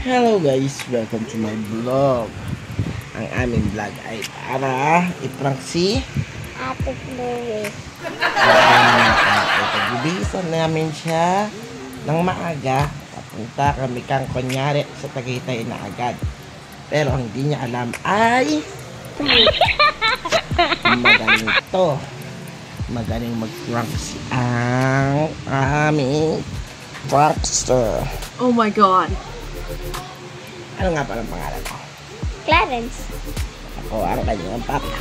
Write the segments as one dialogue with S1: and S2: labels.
S1: Hello guys, welcome to my vlog. Ang aming vlog ay para i-prank si
S2: Ate Chloe.
S1: Pagbibihisan namin siya ng maaga. Papunta kami kang kunyari sa Tagaytay na agad. Pero ang hindi niya alam ay magaling to. Magaling mag-prank si ang aming prankster.
S3: Oh my God.
S1: Ano nga palang pangalan ko?
S2: Clarence.
S1: Ako ang kanyang papa.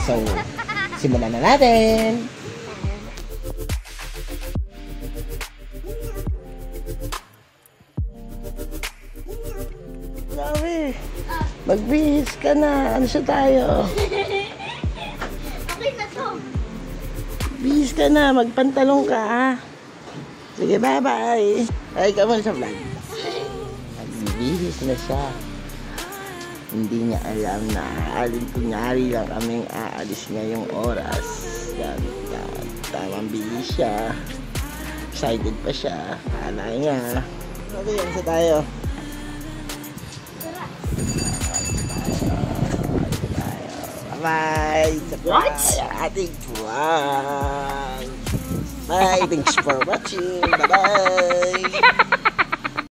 S1: So, simulan na natin! Chloe, magbihis ka na. Ano siya tayo?
S2: Okay na to.
S1: Bihis ka na. Magpantalong ka, ha? Sige, bye-bye. Ay, ka muna sa vlog. Magbihis na siya. Hindi niya alam na alin kunyari lang kaming aalis ngayong oras. Yan. Tamang bihis siya. Excited pa siya. Kala niya. Ano yan sa tayo? Bye!
S3: What?
S1: Ating vlog! Bye! Thanks for watching! Bye-bye!